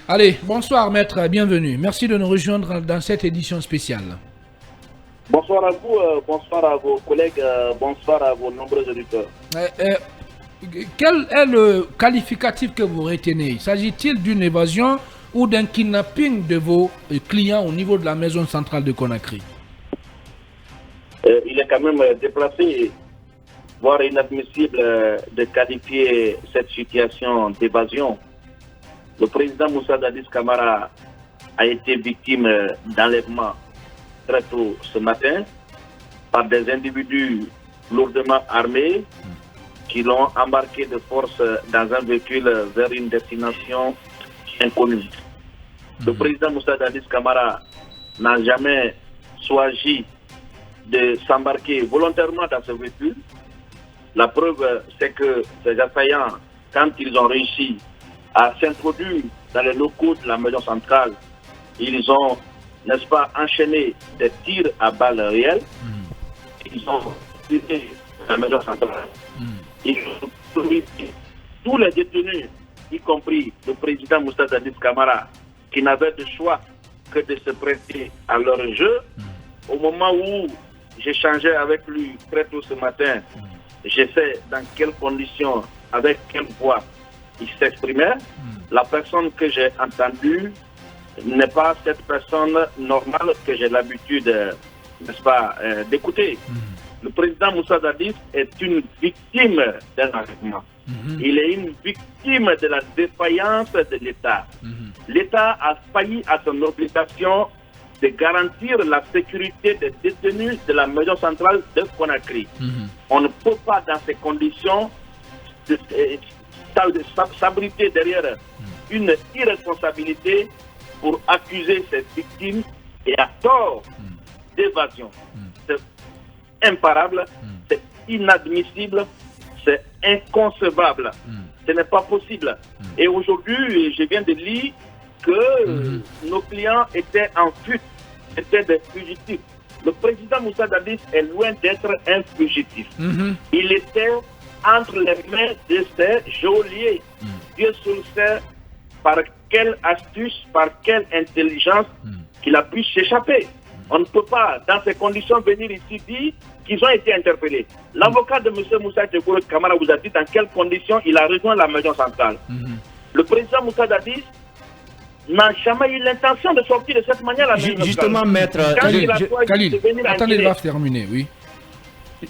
Allez, bonsoir maître, bienvenue. Merci de nous rejoindre dans cette édition spéciale. Bonsoir à vous, bonsoir à vos collègues, bonsoir à vos nombreux auditeurs. Quel est le qualificatif que vous retenez? S'agit-il d'une évasion ou d'un kidnapping de vos clients au niveau de la maison centrale de Conakry? Il est quand même déplacé, voire inadmissible de qualifier cette situation d'évasion. Le président Moussa Dadis Camara a été victime d'enlèvement très tôt ce matin par des individus lourdement armés qui l'ont embarqué de force dans un véhicule vers une destination inconnue. Le président Moussa Dadis Camara n'a jamais choisi de s'embarquer volontairement dans ce véhicule. La preuve, c'est que ces assaillants, quand ils ont réussi à s'introduire dans les locaux de la maison centrale, ils ont, n'est-ce pas, enchaîné des tirs à balles réelles. Ils ont tiré la maison centrale. Ils ont tué tous les détenus, y compris le président Moussa Dadis Camara, qui n'avait de choix que de se prêter à leur jeu. Au moment où j'échangeais avec lui très tôt ce matin, je sais dans quelles conditions, avec quelle voix il s'exprimait. La personne que j'ai entendue n'est pas cette personne normale que j'ai l'habitude, n'est-ce pas, d'écouter. Le président Moussa Dadis est une victime d'un enlèvement. Il est une victime de la défaillance de l'État. L'État a failli à son obligation de garantir la sécurité des détenus de la maison centrale de Conakry. On ne peut pas, dans ces conditions, s'abriter derrière une irresponsabilité pour accuser ces victimes et à tort d'évasion. C'est imparable, c'est inadmissible, c'est inconcevable. Ce n'est pas possible. Et aujourd'hui, je viens de lire que nos clients étaient en fuite, étaient des fugitifs. Le président Moussa Dadis est loin d'être un fugitif. Il était entre les mains de ces geôliers. Dieu seul sait par quelle astuce, par quelle intelligence qu'il a pu s'échapper. On ne peut pas, dans ces conditions, venir ici dire qu'ils ont été interpellés. L'avocat de M. Moussa Camara vous a dit dans quelles conditions il a rejoint la maison centrale. Le président Moussa Dadis n'a jamais eu l'intention de sortir de cette manière. Justement, maître, Khalil, attendez, il va terminer, oui.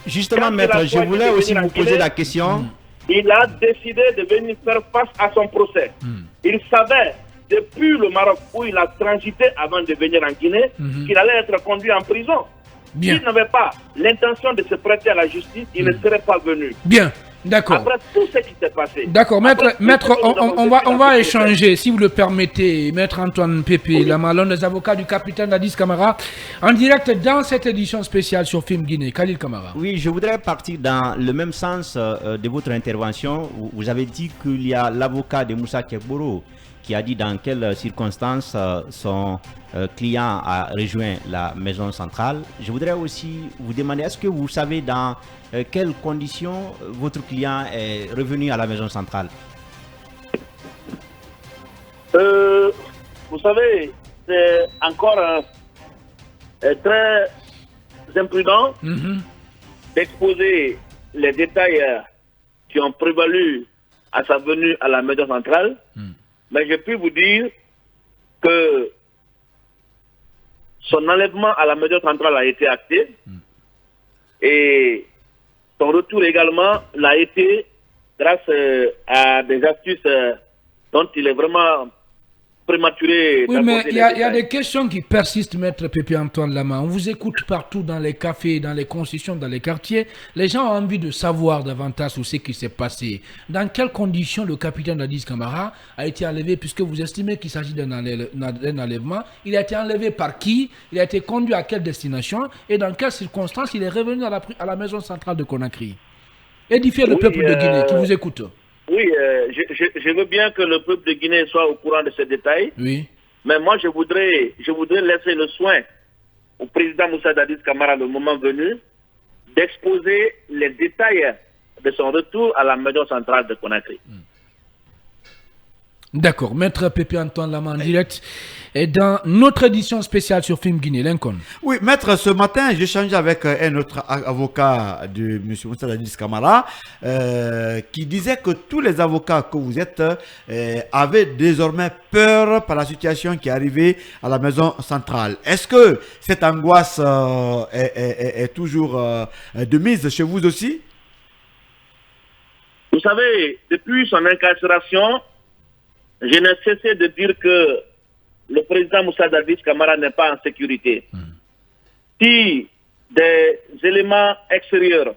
Justement, maître, je voulais aussi vous poser la question. Il a décidé de venir faire face à son procès. Il savait, depuis le Maroc où il a transité avant de venir en Guinée, qu'il allait être conduit en prison. S'il n'avait pas l'intention de se prêter à la justice, il ne serait pas venu. Bien. D'accord. Après tout ce qui s'est passé. D'accord, maître, on va échanger, si vous le permettez, maître Antoine Pépé, la Malone, les avocats du capitaine Dadis Camara, en direct dans cette édition spéciale sur Film Guinée. Khalil Camara. Oui, je voudrais partir dans le même sens de votre intervention. Vous avez dit qu'il y a l'avocat de Moussa Kekboro qui a dit dans quelles circonstances son client a rejoint la maison centrale. Je voudrais aussi vous demander, est-ce que vous savez dans quelles conditions votre client est revenu à la maison centrale? Vous savez, c'est encore très imprudent d'exposer les détails qui ont prévalu à sa venue à la maison centrale. Mais je puis vous dire que son enlèvement à la maison centrale a été acté et son retour également l'a été grâce à des astuces dont il est vraiment prématuré. Oui, mais il y a des questions qui persistent, maître Pépé Antoine Lama. On vous écoute partout dans les cafés, dans les concessions, dans les quartiers. Les gens ont envie de savoir davantage sur ce qui s'est passé. Dans quelles conditions le capitaine Dadis Camara a été enlevé, puisque vous estimez qu'il s'agit d'un enlèvement. Il a été enlevé par qui? Il a été conduit à quelle destination? Et dans quelles circonstances il est revenu à la maison centrale de Conakry? Édifiez le peuple de Guinée qui vous écoute. Oui, je veux bien que le peuple de Guinée soit au courant de ces détails. Oui. Mais moi, je voudrais laisser le soin au président Moussa Dadis Camara, le moment venu, d'exposer les détails de son retour à la maison centrale de Conakry. D'accord. Maître Pépé Antoine Lama en direct. Et dans notre édition spéciale sur Film Guinée, Lincoln. Oui, maître, ce matin, j'ai échangé avec un autre avocat de M. Moussa Dadis Camara qui disait que tous les avocats que vous êtes avaient désormais peur par la situation qui est arrivée à la maison centrale. Est-ce que cette angoisse est toujours de mise chez vous aussi? Vous savez, depuis son incarcération, je n'ai cessé de dire que le président Moussa Dadis Camara n'est pas en sécurité. Si des éléments extérieurs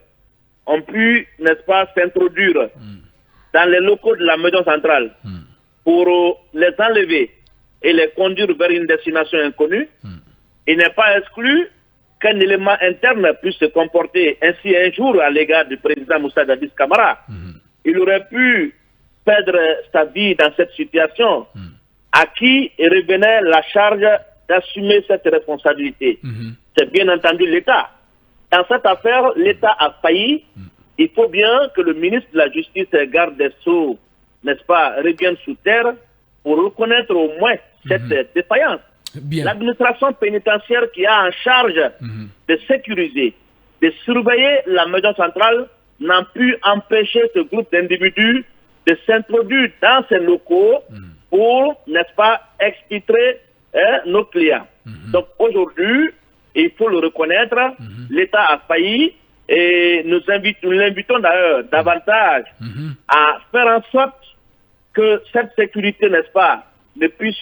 ont pu, n'est-ce pas, s'introduire dans les locaux de la maison centrale pour les enlever et les conduire vers une destination inconnue, il n'est pas exclu qu'un élément interne puisse se comporter ainsi un jour à l'égard du président Moussa Dadis Camara. Il aurait pu perdre sa vie dans cette situation. À qui revenait la charge d'assumer cette responsabilité? C'est bien entendu l'État. Dans cette affaire, l'État a failli. Il faut bien que le ministre de la Justice, garde des Sceaux, n'est-ce pas, revienne sous terre pour reconnaître au moins cette défaillance. L'administration pénitentiaire qui a en charge de sécuriser, de surveiller la maison centrale n'a pu empêcher ce groupe d'individus de s'introduire dans ces locaux pour, n'est-ce pas, exfiltrer nos clients. Donc aujourd'hui, il faut le reconnaître, l'État a failli et nous l'invitons d'ailleurs davantage à faire en sorte que cette sécurité, n'est-ce pas, ne puisse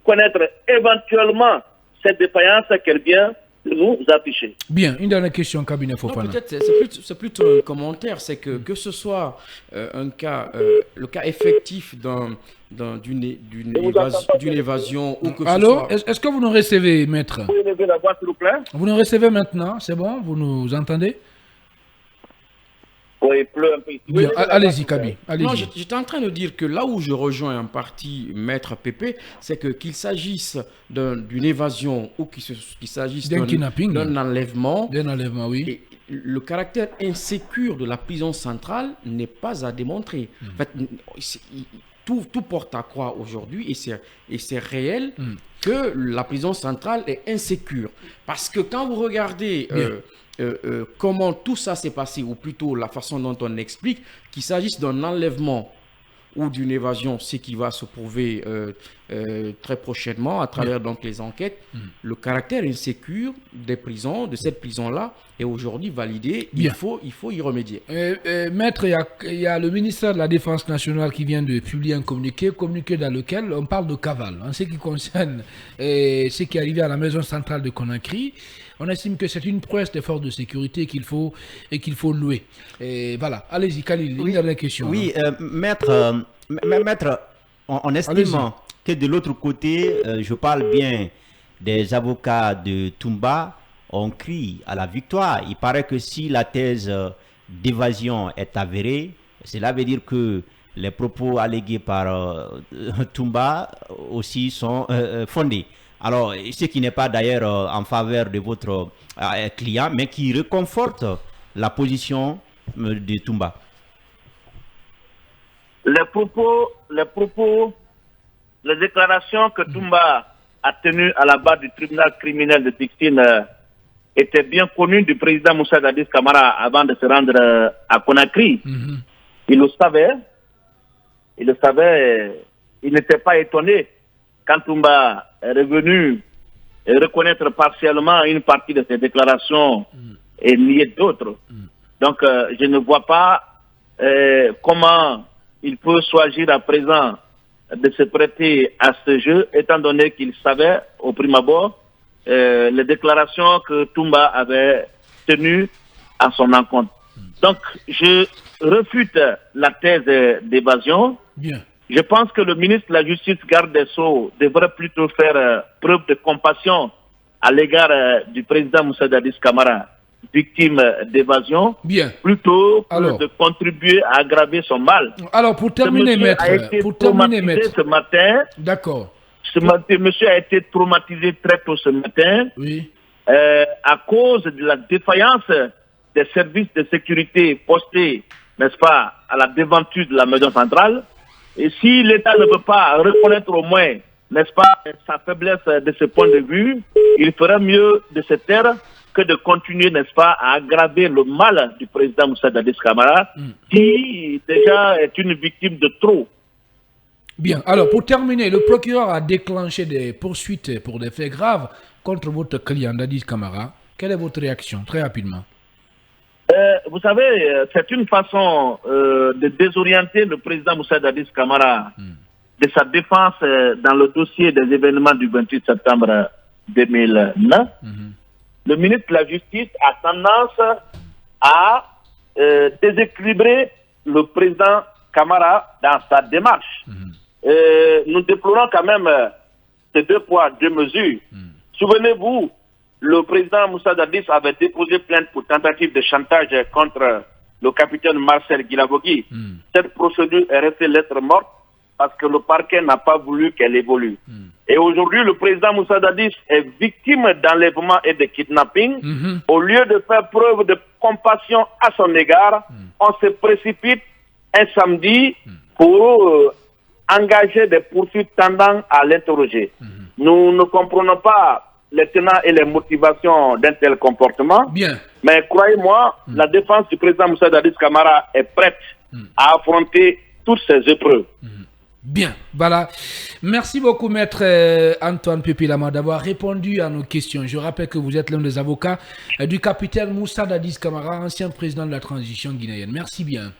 connaître éventuellement cette défaillance qu'elle vient nous afficher. Bien, une dernière question, cabinet Fofana. Peut-être c'est plutôt un commentaire, c'est que ce soit un cas, le cas effectif d'une évasion ou que Alors, ce soit... est-ce que vous nous recevez, maître? Vous pouvez lever la voix, s'il vous plaît? Vous nous recevez maintenant, c'est bon? Vous nous entendez? Oui, il pleut un peu. Bien, allez-y, Kabi. Non, j'étais en train de dire que là où je rejoins en partie Maître Pépé, c'est que qu'il s'agisse d'une évasion ou qu'il s'agisse d'un kidnapping, d'un enlèvement, oui. Et le caractère insécure de la prison centrale n'est pas à démontrer. En fait, tout porte à croire aujourd'hui, et c'est réel, que la prison centrale est insécure. Parce que quand vous regardez... comment tout ça s'est passé, ou plutôt la façon dont on explique, qu'il s'agisse d'un enlèvement ou d'une évasion, ce qui va se prouver très prochainement à travers donc les enquêtes, le caractère insécure des prisons, de cette prison-là, est aujourd'hui validé. Il faut y remédier. Maître, il y a le ministère de la Défense nationale qui vient de publier un communiqué dans lequel on parle de cavale. En ce qui concerne ce qui est arrivé à la maison centrale de Conakry, on estime que c'est une prouesse des forces de sécurité qu'il faut louer. Et voilà. Allez-y, Khalil, une dernière question. Oui, maître, on estime que de l'autre côté, je parle bien des avocats de Toumba, on crie à la victoire. Il paraît que si la thèse d'évasion est avérée, cela veut dire que les propos allégués par Toumba aussi sont fondés. Alors, ce qui n'est pas d'ailleurs en faveur de votre client, mais qui réconforte la position de Toumba. Les déclarations que Toumba a tenues à la barre du tribunal criminel de Pictine étaient bien connues du président Moussa Dadis Camara avant de se rendre à Conakry. Il le savait, il n'était pas étonné quand Toumba est revenu reconnaître partiellement une partie de ses déclarations et nier d'autres. Donc, je ne vois pas comment il peut choisir à présent de se prêter à ce jeu, étant donné qu'il savait au prime abord les déclarations que Toumba avait tenues à son encontre. Donc, je refute la thèse d'évasion. Bien. Je pense que le ministre de la Justice, garde des Sceaux, devrait plutôt faire preuve de compassion à l'égard du président Moussa Dadis Camara, victime d'évasion, plutôt que de contribuer à aggraver son mal. Alors, pour terminer, maître, ce matin, d'accord. Ce monsieur a été traumatisé très tôt ce matin, à cause de la défaillance des services de sécurité postés, n'est-ce pas, à la devanture de la maison centrale. Et si l'État ne veut pas reconnaître au moins, n'est-ce pas, sa faiblesse de ce point de vue, il ferait mieux de se taire que de continuer, n'est-ce pas, à aggraver le mal du président Moussa Dadis Camara, qui déjà est une victime de trop. Bien, alors pour terminer, le procureur a déclenché des poursuites pour des faits graves contre votre client Dadis Camara. Quelle est votre réaction, très rapidement? Vous savez, c'est une façon de désorienter le président Moussa Dadis Camara de sa défense dans le dossier des événements du 28 septembre 2009. Le ministre de la Justice a tendance à déséquilibrer le président Camara dans sa démarche. Nous déplorons quand même ces 2 poids, 2 mesures. Souvenez-vous, le président Moussa Dadis avait déposé plainte pour tentative de chantage contre le capitaine Marcel Guilabogui. Cette procédure est restée lettre morte parce que le parquet n'a pas voulu qu'elle évolue. Et aujourd'hui, le président Moussa Dadis est victime d'enlèvement et de kidnapping. Au lieu de faire preuve de compassion à son égard, on se précipite un samedi pour engager des poursuites tendant à l'interroger. Nous ne comprenons pas les tenants et les motivations d'un tel comportement. Bien. Mais croyez-moi, la défense du président Moussa Dadis Camara est prête à affronter toutes ces épreuves. Bien, voilà. Merci beaucoup, maître Antoine Pépilama, d'avoir répondu à nos questions. Je rappelle que vous êtes l'un des avocats du capitaine Moussa Dadis Camara, ancien président de la transition guinéenne. Merci bien.